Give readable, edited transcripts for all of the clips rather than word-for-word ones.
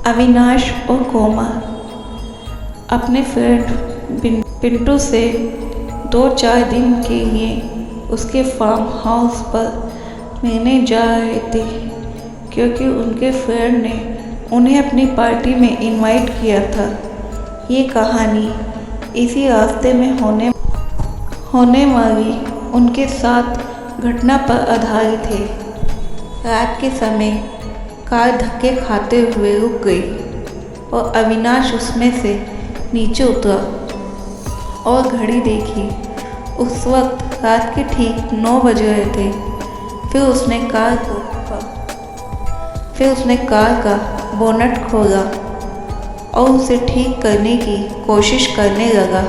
अविनाश और कोमल अपने फ्रेंड पिंटू से 2-4 दिन के लिए उसके फार्म हाउस पर मिलने जा रहे थे, क्योंकि उनके फ्रेंड ने उन्हें अपनी पार्टी में इनवाइट किया था। ये कहानी इसी रास्ते में होने वाली उनके साथ घटना पर आधारित है। रात के समय कार धक्के खाते हुए रुक गई और अविनाश उसमें से नीचे उतरा और घड़ी देखी। उस वक्त रात के ठीक 9 बज रहे थे। फिर उसने कार का बोनट खोला और उसे ठीक करने की कोशिश करने लगा।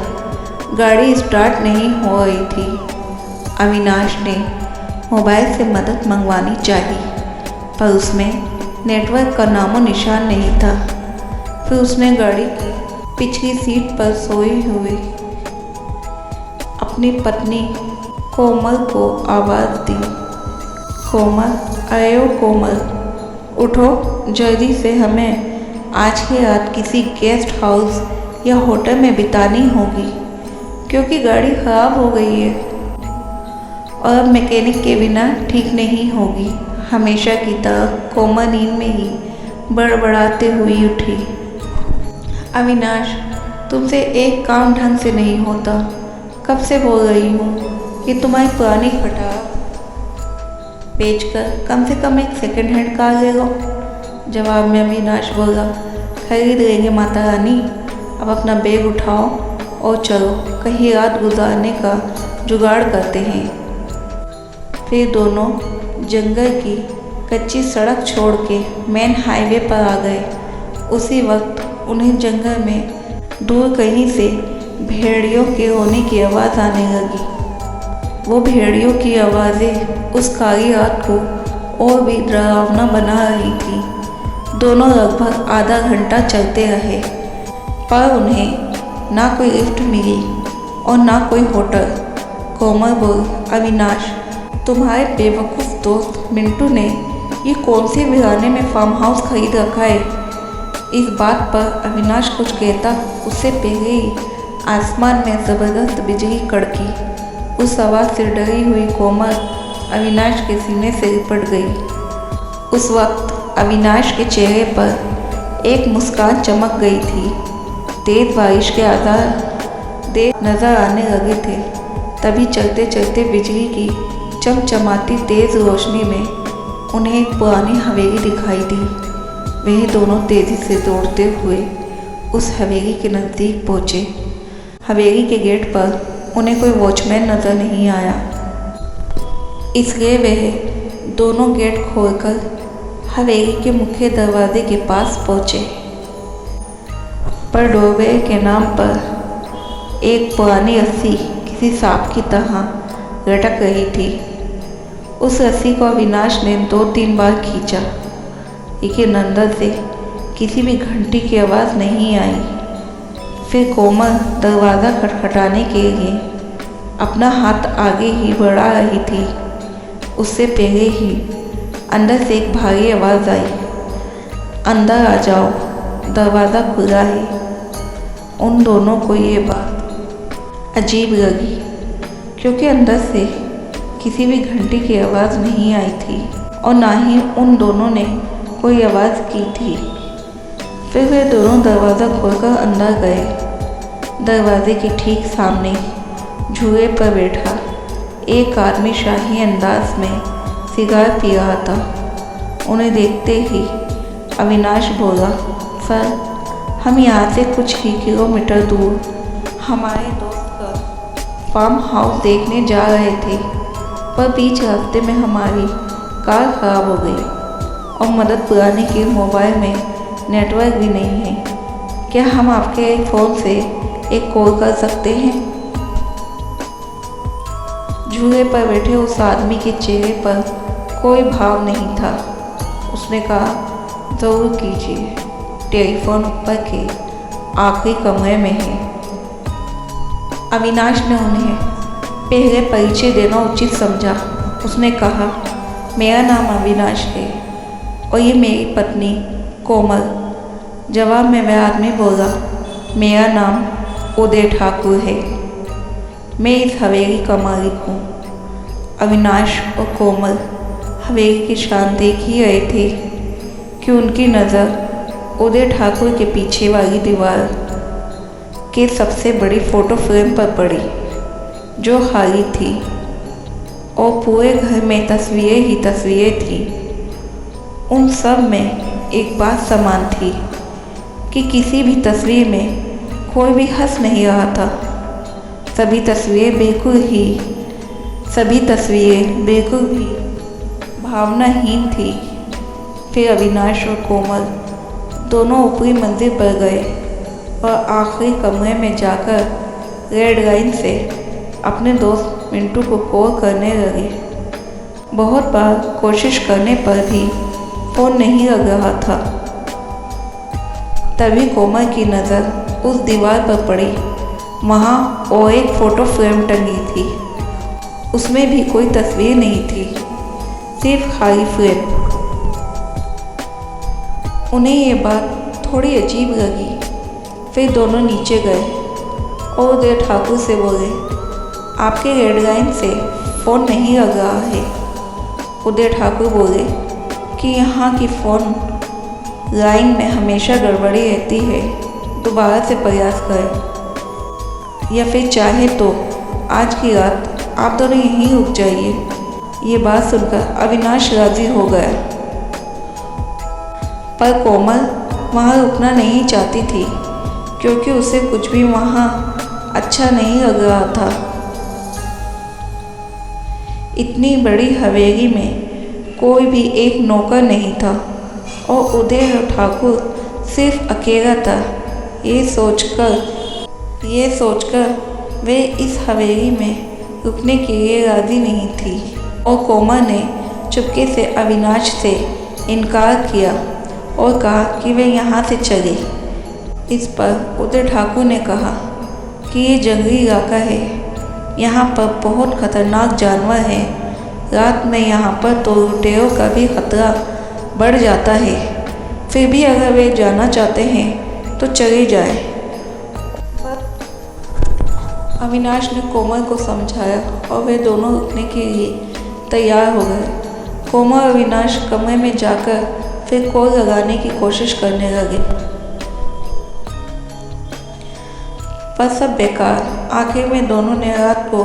गाड़ी स्टार्ट नहीं हो रही थी। अविनाश ने मोबाइल से मदद मंगवानी चाहिए, पर उसमें नेटवर्क का नामो निशान नहीं था। फिर उसने गाड़ी की पिछली सीट पर सोई हुई अपनी पत्नी कोमल को आवाज़ दी। कोमल, अरे ओ कोमल, उठो जल्दी से, हमें आज की रात किसी गेस्ट हाउस या होटल में बितानी होगी, क्योंकि गाड़ी ख़राब हो गई है और अब मैकेनिक के बिना ठीक नहीं होगी। हमेशा की तरह कोमल नींद में ही बड़बड़ाते हुई उठी। अविनाश, तुमसे एक काम ढंग से नहीं होता। कब से बोल रही हूँ कि तुम्हारी पुरानी खटारा बेचकर कम से कम एक सेकंड हैंड कार ले लो। जवाब में अविनाश बोला, खरीद लेंगे माता रानी। अब अपना बैग उठाओ और चलो, कहीं रात गुजारने का जुगाड़ करते हैं। फिर दोनों जंगल की कच्ची सड़क छोड़ के मेन हाईवे पर आ गए। उसी वक्त उन्हें जंगल में दूर कहीं से भेड़ियों के रोने की आवाज़ आने लगी। वो भेड़ियों की आवाज़ें उस काली रात को और भी डरावना बना रही थी। दोनों लगभग आधा घंटा चलते रहे, पर उन्हें ना कोई लिफ्ट मिली और ना कोई होटल। कोमल बोली, अविनाश, तुम्हारे बेवकूफ़ दोस्त मिंटू ने ये कौन से वीराने में फार्म हाउस खरीद रखा है। इस बात पर अविनाश कुछ कहता उससे पहले ही आसमान में ज़बरदस्त बिजली कड़की। उस आवाज़ से डरी हुई कोमल अविनाश के सीने से लिपट गई। उस वक्त अविनाश के चेहरे पर एक मुस्कान चमक गई थी। तेज बारिश के आसार नज़र आने लगे थे। तभी चलते चलते बिजली की चमचमाती तेज़ रोशनी में उन्हें एक पुरानी हवेली दिखाई दी। वह दोनों तेज़ी से दौड़ते हुए उस हवेली के नज़दीक पहुँचे। हवेली के गेट पर उन्हें कोई वॉचमैन नज़र नहीं आया, इसलिए वह दोनों गेट खोलकर हवेली के मुख्य दरवाजे के पास पहुँचे। पर डोरबेल के नाम पर एक पुरानी रस्सी किसी सांप की तरह लटक रही थी। उस रस्सी को अविनाश ने 2-3 बार खींचा, लेकिन अंदर से किसी भी घंटी की आवाज़ नहीं आई। फिर कोमल दरवाज़ा खटखटाने के लिए अपना हाथ आगे ही बढ़ा रही थी। उससे पहले ही अंदर से एक भारी आवाज़ आई, अंदर आ जाओ, दरवाज़ा खुला है। उन दोनों को ये बात अजीब लगी, क्योंकि अंदर से किसी भी घंटी की आवाज़ नहीं आई थी और ना ही उन दोनों ने कोई आवाज़ की थी। फिर वे दोनों दरवाज़ा खोलकर अंदर गए। दरवाजे के ठीक सामने झूले पर बैठा एक आदमी शाही अंदाज में सिगार पी रहा था। उन्हें देखते ही अविनाश बोला, सर, हम यहाँ से कुछ ही किलोमीटर दूर हमारे दोस्त का फार्म हाउस देखने जा रहे थे, पर बीच रास्ते में हमारी कार खराब हो गई और मदद बुलाने के मोबाइल में नेटवर्क भी नहीं है। क्या हम आपके फ़ोन से एक कॉल कर सकते हैं? झूले पर बैठे उस आदमी के चेहरे पर कोई भाव नहीं था। उसने कहा, ज़रूर कीजिए, टेलीफोन ऊपर के आखिरी कमरे में है। अविनाश ने उन्हें पहले परिचय देना उचित समझा। उसने कहा, मेरा नाम अविनाश है और ये मेरी पत्नी कोमल। जवाब में वह आदमी बोला, मेरा नाम उदय ठाकुर है, मैं इस हवेली का मालिक हूँ। अविनाश और कोमल हवेली की शान देख ही रहे थे कि उनकी नज़र उदय ठाकुर के पीछे वाली दीवार के सबसे बड़ी फ़ोटो फ्रेम पर पड़ी, जो खाली थी और पूरे घर में तस्वीरें ही तस्वीरें थी। उन सब में एक बात समान थी कि किसी भी तस्वीर में कोई भी हंस नहीं रहा था। सभी तस्वीरें बिल्कुल भी भावनाहीन थी। फिर अविनाश और कोमल दोनों ऊपरी मंजिल पर गए और आखिरी कमरे में जाकर रेड लाइन से अपने दोस्त मिंटू को कॉल करने लगे। बहुत बार कोशिश करने पर भी फ़ोन नहीं लग रहा था। तभी कोमल की नज़र उस दीवार पर पड़ी। वहाँ और एक फ़ोटो फ्रेम टंगी थी। उसमें भी कोई तस्वीर नहीं थी, सिर्फ खाली फ्रेम। उन्हें ये बात थोड़ी अजीब लगी। फिर दोनों नीचे गए और उदय ठाकुर से बोले, आपके हेडलाइन से फ़ोन नहीं लग रहा है। उदय ठाकुर बोले कि यहाँ की फ़ोन लाइन में हमेशा गड़बड़ी रहती है, दोबारा से प्रयास करें, या फिर चाहे तो आज की रात आप दोनों यहीं रुक जाइए। ये बात सुनकर अविनाश राजी हो गया, पर कोमल वहाँ रुकना नहीं चाहती थी क्योंकि उसे कुछ भी वहाँ अच्छा नहीं लग रहा था। इतनी बड़ी हवेली में कोई भी एक नौकर नहीं था और उदय ठाकुर सिर्फ अकेला था। ये सोचकर वे इस हवेली में रुकने के लिए राजी नहीं थी और कोमल ने चुपके से अविनाश से इनकार किया और कहा कि वे यहाँ से चले। इस पर उदय ठाकुर ने कहा कि ये जंगली इलाका है, यहाँ पर बहुत खतरनाक जानवर हैं। रात में यहाँ पर तो लुटेरों का भी खतरा बढ़ जाता है। फिर भी अगर वे जाना चाहते हैं तो चले जाएं। अविनाश ने कोमल को समझाया और वे दोनों रुकने के लिए तैयार हो गए। कोमल और अविनाश कमरे में जाकर फिर कॉल लगाने की कोशिश करने लगे, पर सब बेकार। आखिर में दोनों ने रात को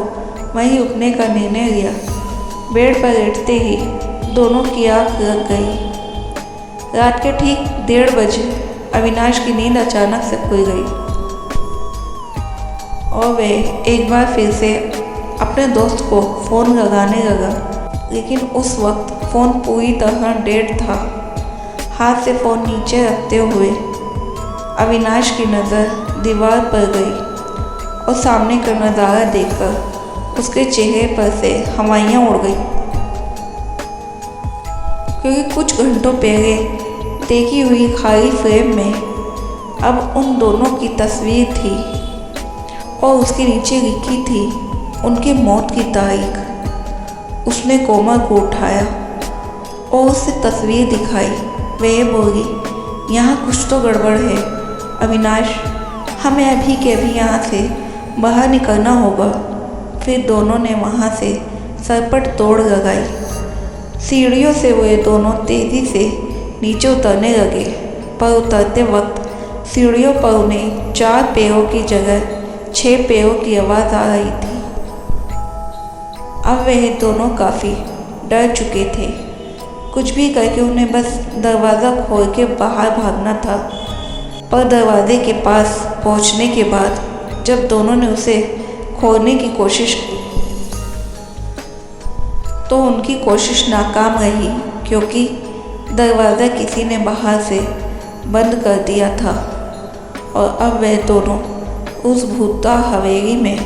वहीं रुकने का निर्णय लिया। बेड पर लेटते ही दोनों की आँख लग गई। रात के ठीक 1:30 बजे अविनाश की नींद अचानक से खुल गई और वह एक बार फिर से अपने दोस्त को फ़ोन लगाने लगा, लेकिन उस वक्त फ़ोन पूरी तरह डेड था। हाथ से फ़ोन नीचे रखते हुए अविनाश की नज़र दीवार पर गई और सामने का नज़ारा देखकर उसके चेहरे पर से हवाइयाँ उड़ गई, क्योंकि कुछ घंटों पहले देखी हुई खाली फ्रेम में अब उन दोनों की तस्वीर थी और उसके नीचे लिखी थी उनकी मौत की तारीख। उसने कोमल को उठाया और उससे तस्वीर दिखाई। वह बोली, यहाँ कुछ तो गड़बड़ है अविनाश, हमें अभी के अभी यहाँ से बाहर निकलना होगा। फिर दोनों ने वहाँ से सरपट दौड़ लगाई। सीढ़ियों से वे दोनों तेज़ी से नीचे उतरने लगे, पर उतरते वक्त सीढ़ियों पर उन्हें 4 पैरों की जगह 6 पैरों की आवाज़ आ रही थी। अब वह दोनों काफ़ी डर चुके थे। कुछ भी करके उन्हें बस दरवाज़ा खोल के बाहर भागना था। पर दरवाजे के पास पहुंचने के बाद जब दोनों ने उसे खोलने की कोशिश की तो उनकी कोशिश नाकाम रही, क्योंकि दरवाज़ा किसी ने बाहर से बंद कर दिया था और अब वह दोनों उस भूतता हवेली में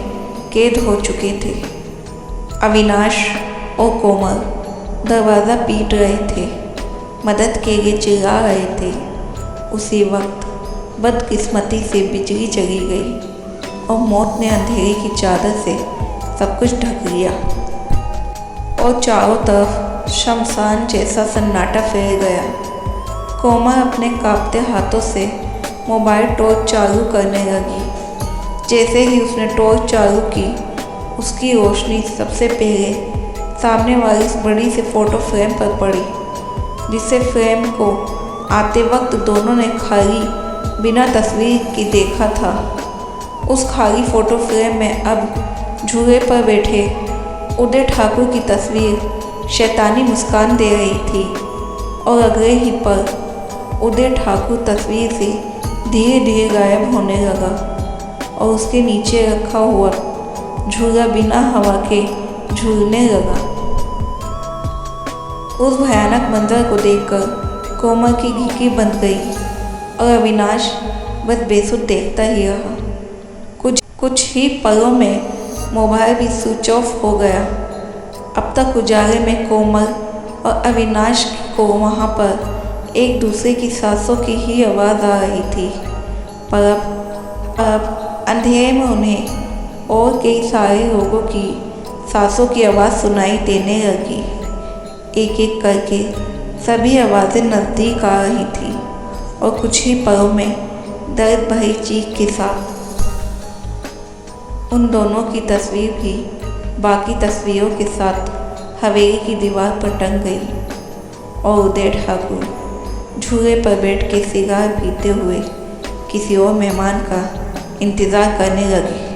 कैद हो चुके थे। अविनाश और कोमल दरवाज़ा पीट रहे थे, मदद के लिए चिल्ला रहे थे। उसी वक्त बदकिस्मती से बिजली चली गई और मौत ने अंधेरे की चादर से सब कुछ ढक लिया और चारों तरफ शमशान जैसा सन्नाटा फैल गया। कोमल अपने कांपते हाथों से मोबाइल टॉर्च चालू करने लगी। जैसे ही उसने टॉर्च चालू की, उसकी रोशनी सबसे पहले सामने वाली इस बड़ी सी फ़ोटो फ्रेम पर पड़ी, जिसे फ्रेम को आते वक्त दोनों ने खाली बिना तस्वीर के देखा था। उस खाली फ़ोटो फ्रेम में अब झूले पर बैठे उदय ठाकुर की तस्वीर शैतानी मुस्कान दे रही थी और अगले ही पल उदय ठाकुर तस्वीर से धीरे धीरे गायब होने लगा और उसके नीचे रखा हुआ झूला बिना हवा के झूलने लगा। उस भयानक मंजर को देखकर कोमल की घिकी बंद गई और अविनाश बस बेसुध देखता ही रहा। कुछ ही पलों में मोबाइल भी स्विच ऑफ हो गया। अब तक उजाले में कोमल और अविनाश को वहाँ पर एक दूसरे की सांसों की ही आवाज़ आ रही थी, पर अब अंधेरे में उन्हें और कई सारे लोगों की सांसों की आवाज़ सुनाई देने लगी। एक एक करके सभी आवाज़ें नज़दीक आ रही थी और कुछ ही पलों में दर्द भरी चीख के साथ उन दोनों की तस्वीर भी बाकी तस्वीरों के साथ हवेली की दीवार पर टंग गई और उदय ठाकुर झूले पर बैठ के सिगार पीते हुए किसी और मेहमान का इंतज़ार करने लगे।